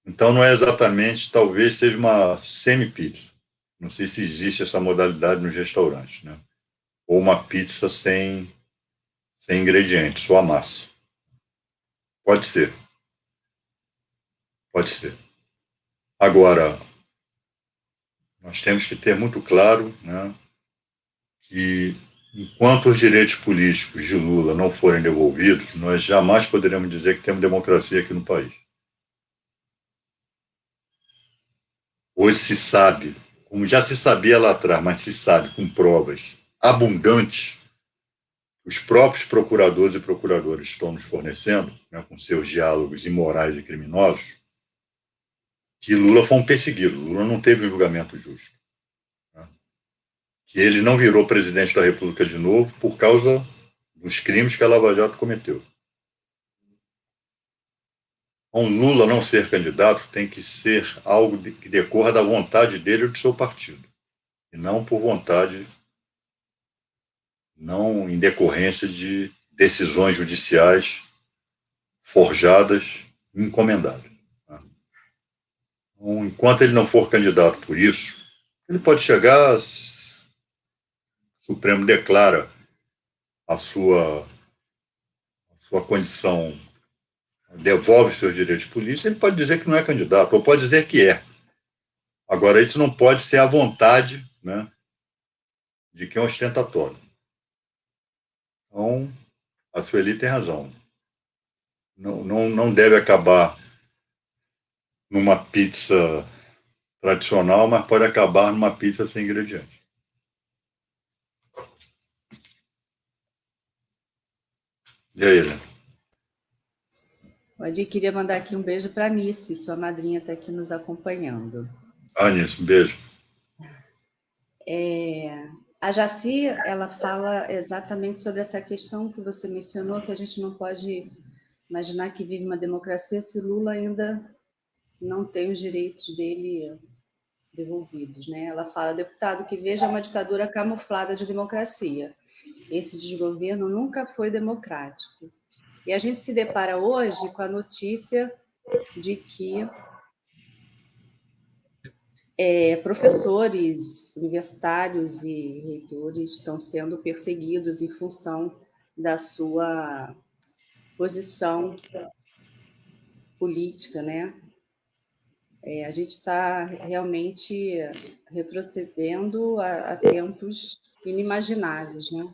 Então, não é exatamente, talvez seja uma semi-pizza. Não sei se existe essa modalidade nos restaurantes, né? Ou uma pizza sem ingredientes, só a massa. Pode ser. Pode ser. Agora, nós temos que ter muito claro, né, que enquanto os direitos políticos de Lula não forem devolvidos, nós jamais poderemos dizer que temos democracia aqui no país. Hoje se sabe, como já se sabia lá atrás, mas se sabe com provas abundantes, os próprios procuradores e procuradoras estão nos fornecendo, né, com seus diálogos imorais e criminosos, que Lula foi um perseguido, Lula não teve um julgamento justo. Né? Que ele não virou presidente da República de novo por causa dos crimes que a Lava Jato cometeu. Então, Lula não ser candidato tem que ser algo que decorra da vontade dele ou do seu partido, e não por vontade, não em decorrência de decisões judiciais forjadas e encomendadas. Então, enquanto ele não for candidato por isso, ele pode chegar, o Supremo declara a sua condição, devolve seus direitos políticos, ele pode dizer que não é candidato, ou pode dizer que é. Agora, isso não pode ser a vontade, né, de quem é ostentatório. Então, a Sueli tem razão. Não deve acabar numa pizza tradicional, mas pode acabar numa pizza sem ingrediente. E aí, Helena? O Adi queria mandar aqui um beijo para a Nice, sua madrinha está aqui nos acompanhando. Nice, um beijo. A Jaci, ela fala exatamente sobre essa questão que você mencionou, que a gente não pode imaginar que vive uma democracia se Lula ainda não tem os direitos dele devolvidos, né? Ela fala, deputado, que veja uma ditadura camuflada de democracia. Esse desgoverno nunca foi democrático. E a gente se depara hoje com a notícia de que professores universitários e reitores estão sendo perseguidos em função da sua posição política, né? A gente está realmente retrocedendo a tempos inimagináveis, né? O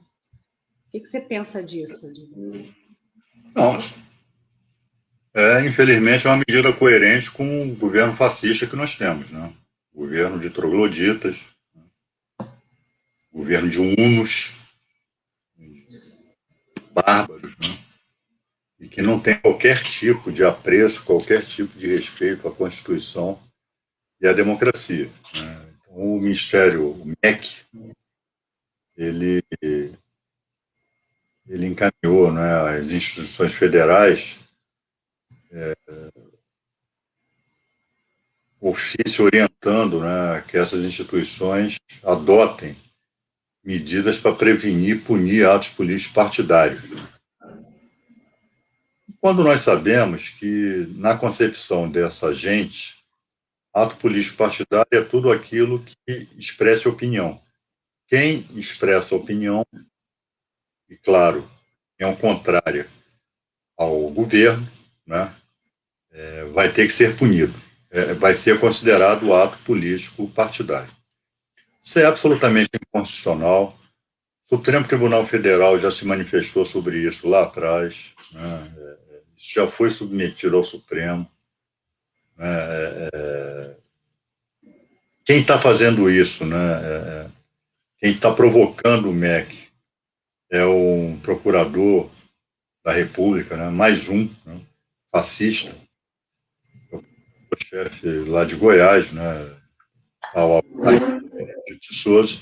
que você pensa disso, Adilson? Não. Infelizmente, é uma medida coerente com o governo fascista que nós temos, né? Governo de trogloditas, governo de hunos, bárbaros, né? E que não tem qualquer tipo de apreço, qualquer tipo de respeito à Constituição e à democracia. Né? Então, o Ministério, o MEC, ele encaminhou, né, as instituições federais ofício orientando, né, que essas instituições adotem medidas para prevenir e punir atos políticos partidários. Quando nós sabemos que, na concepção dessa gente, ato político partidário é tudo aquilo que expressa opinião. Quem expressa opinião, e claro, é contrária ao governo, né, vai ter que ser punido. Vai ser considerado ato político partidário. Isso é absolutamente inconstitucional. O Supremo Tribunal Federal já se manifestou sobre isso lá atrás, né? Isso já foi submetido ao Supremo. Quem está fazendo isso, né? Quem está provocando o MEC é um procurador da República, né? Mais um, né? Fascista, o chefe lá de Goiás, né? De Souza.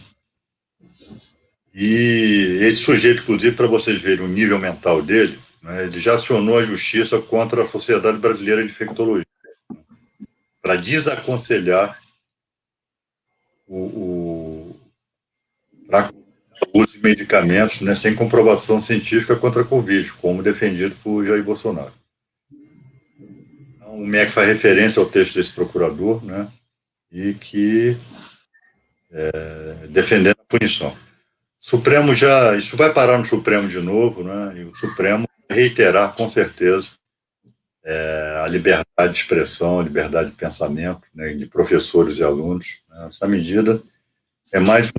E esse sujeito, inclusive, para vocês verem o nível mental dele, né, ele já acionou a justiça contra a Sociedade Brasileira de Infectologia, para desaconselhar o uso de medicamentos, né, sem comprovação científica contra a Covid, como defendido por Jair Bolsonaro. Então, o MEC faz referência ao texto desse procurador, né, e que defendendo a punição. Supremo isso vai parar no Supremo de novo, né, e o Supremo vai reiterar com certeza a liberdade de expressão, a liberdade de pensamento, né, de professores e alunos. Essa medida é mais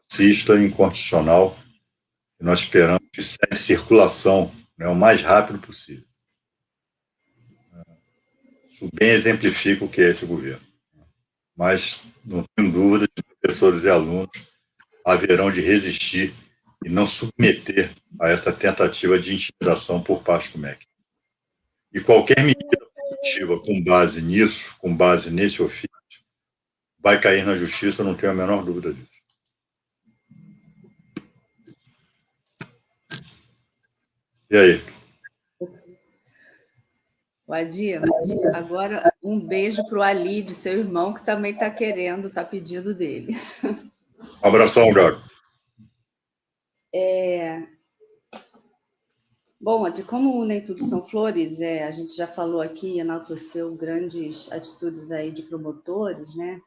fascista e inconstitucional E nós esperamos que saia em circulação, né, o mais rápido possível. Isso bem exemplifica o que é esse governo. Mas não tenho dúvida que professores e alunos haverão de resistir e não submeter a essa tentativa de intimidação por parte do MEC. E qualquer medida positiva com base nisso, com base nesse ofício, vai cair na justiça, não tenho a menor dúvida disso. E aí? Adir, agora um beijo para o Alídio, seu irmão, que também está querendo, está pedindo dele. Um abração, Gago. Bom, de como nem tudo são flores, a gente já falou aqui, enalteceu grandes atitudes aí de promotores, né?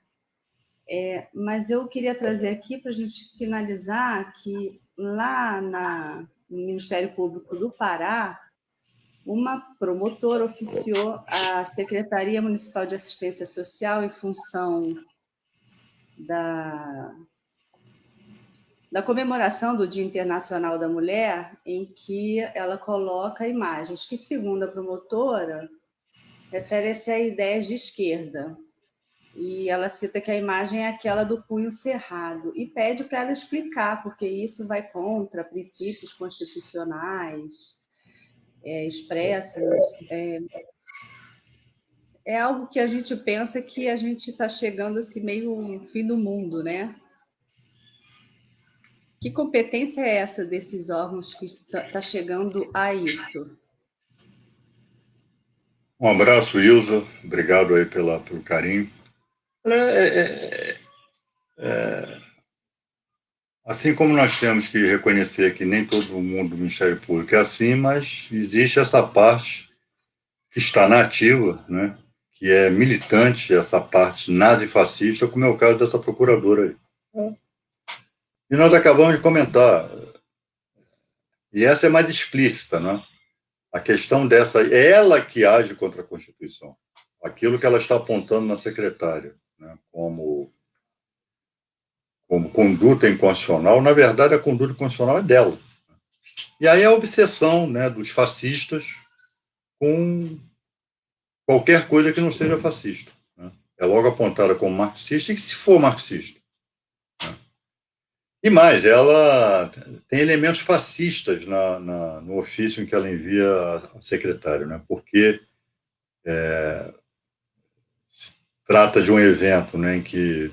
Mas eu queria trazer aqui para a gente finalizar que lá no Ministério Público do Pará, uma promotora oficiou a Secretaria Municipal de Assistência Social em função da comemoração do Dia Internacional da Mulher, em que ela coloca imagens que, segundo a promotora, refere-se a ideias de esquerda. E ela cita que a imagem é aquela do punho cerrado e pede para ela explicar, porque isso vai contra princípios constitucionais expressos. É algo que a gente pensa que a gente está chegando assim, meio no fim do mundo, né? Que competência é essa desses órgãos que está chegando a isso? Um abraço, Ilza. Obrigado aí pelo carinho. Assim como nós temos que reconhecer que nem todo mundo do Ministério Público é assim, mas existe essa parte que está na ativa, né, que é militante, essa parte nazifascista, como é o caso dessa procuradora aí. E nós acabamos de comentar, e essa é mais explícita, né? A questão dessa, é ela que age contra a Constituição. Aquilo que ela está apontando na secretária, né, como conduta inconstitucional, na verdade, a conduta inconstitucional é dela. E aí a obsessão, né, dos fascistas com qualquer coisa que não seja fascista, né? É logo apontada como marxista, e se for marxista. Né? E mais, ela tem elementos fascistas no ofício em que ela envia a secretária, né? Porque se trata de um evento, né, em que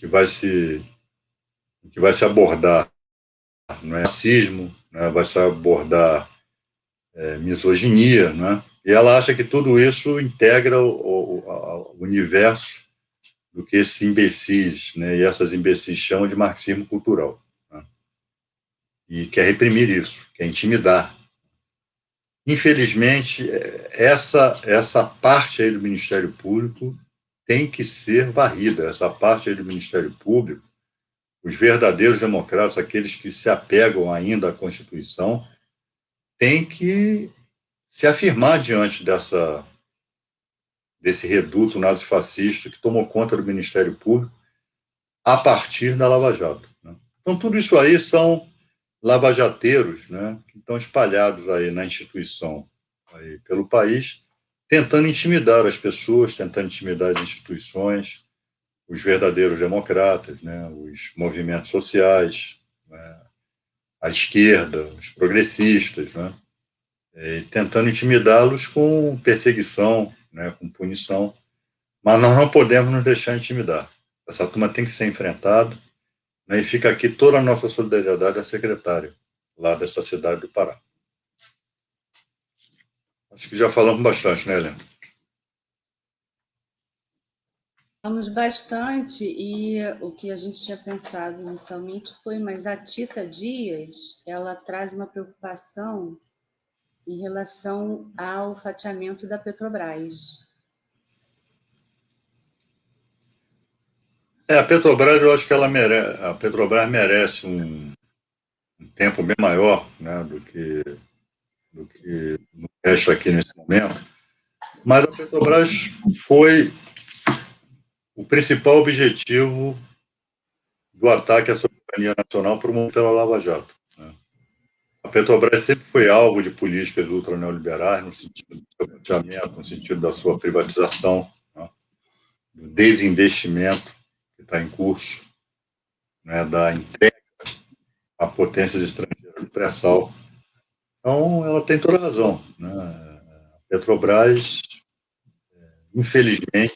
vai se abordar, não é, racismo, né, vai se abordar misoginia, né? E ela acha que tudo isso integra o universo do que esses imbecis, né, e essas imbecis chamam de marxismo cultural. Né? E quer reprimir isso, quer intimidar. Infelizmente, essa parte aí do Ministério Público tem que ser varrida. Essa parte aí do Ministério Público, os verdadeiros democratas, aqueles que se apegam ainda à Constituição, têm que se afirmar diante desse reduto nazifascista que tomou conta do Ministério Público a partir da Lava Jato. Né? Então, tudo isso aí são lavajateiros, né, que estão espalhados aí na instituição, aí pelo país, tentando intimidar as pessoas, tentando intimidar as instituições, os verdadeiros democratas, né, os movimentos sociais, né, a esquerda, os progressistas, né, tentando intimidá-los com perseguição, né, com punição, mas nós não podemos nos deixar intimidar. Essa turma tem que ser enfrentada, né, e fica aqui toda a nossa solidariedade à secretária, lá dessa cidade do Pará. Acho que já falamos bastante, né, Helena? Falamos bastante, e o que a gente tinha pensado inicialmente foi, mas a Tita Dias, ela traz uma preocupação em relação ao fatiamento da Petrobras. A Petrobras, eu acho que a Petrobras merece um tempo bem maior, né, do que no resto aqui nesse momento. Mas a Petrobras foi o principal objetivo do ataque à soberania nacional promovido pela Lava Jato. Né? A Petrobras sempre foi alvo de políticas ultra-neoliberais, no sentido do seu fatiamento, no sentido da sua privatização, né, do desinvestimento que está em curso, né, da entrega a potências estrangeiras do pré-sal. Então, ela tem toda a razão, né? A Petrobras, infelizmente,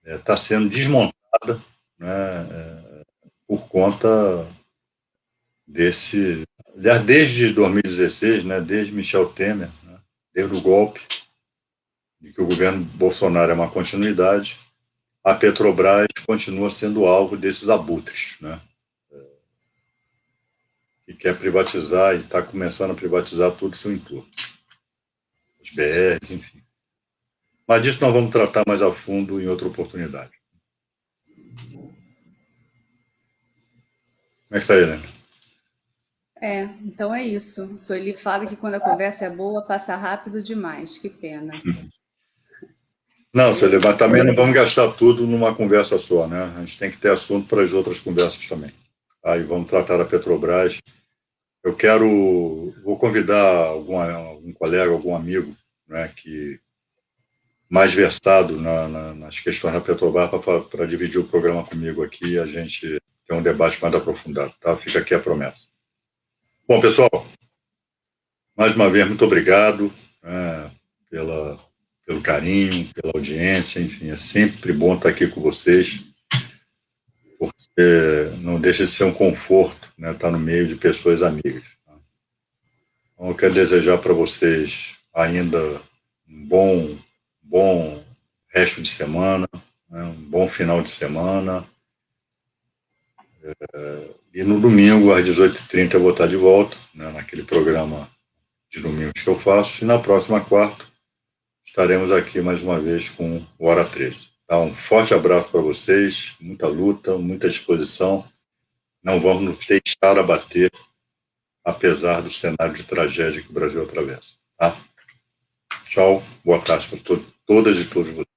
está sendo desmontada, né, por conta desse... Aliás, desde 2016, né, desde Michel Temer, né, desde o golpe, de que o governo Bolsonaro é uma continuidade, a Petrobras continua sendo alvo desses abutres, né, que quer privatizar e está começando a privatizar tudo seu entorno. Os BRs, enfim. Mas disso nós vamos tratar mais a fundo em outra oportunidade. Como é que está, Helena? Então é isso. O Sueli fala que quando a conversa é boa, passa rápido demais. Que pena. Não, Sueli, mas também não vamos gastar tudo numa conversa só, né? A gente tem que ter assunto para as outras conversas também. Aí vamos tratar da Petrobras. Vou convidar algum colega, algum amigo, né, que mais versado nas questões da Petrobras para dividir o programa comigo aqui e a gente ter um debate mais aprofundado, tá? Fica aqui a promessa. Bom, pessoal, mais uma vez, muito obrigado, né, pelo carinho, pela audiência, enfim, é sempre bom estar aqui com vocês, porque não deixa de ser um conforto, né, estar no meio de pessoas amigas. Tá? Então, eu quero desejar para vocês ainda um bom resto de semana, né, um bom final de semana, e no domingo, às 18h30, eu vou estar de volta, né, naquele programa de domingos que eu faço, e na próxima quarta estaremos aqui mais uma vez com o Hora 13. Tá? Um forte abraço para vocês, muita luta, muita disposição. Não vamos nos deixar abater, apesar do cenário de tragédia que o Brasil atravessa. Tá? Tchau, boa tarde para todas e todos vocês.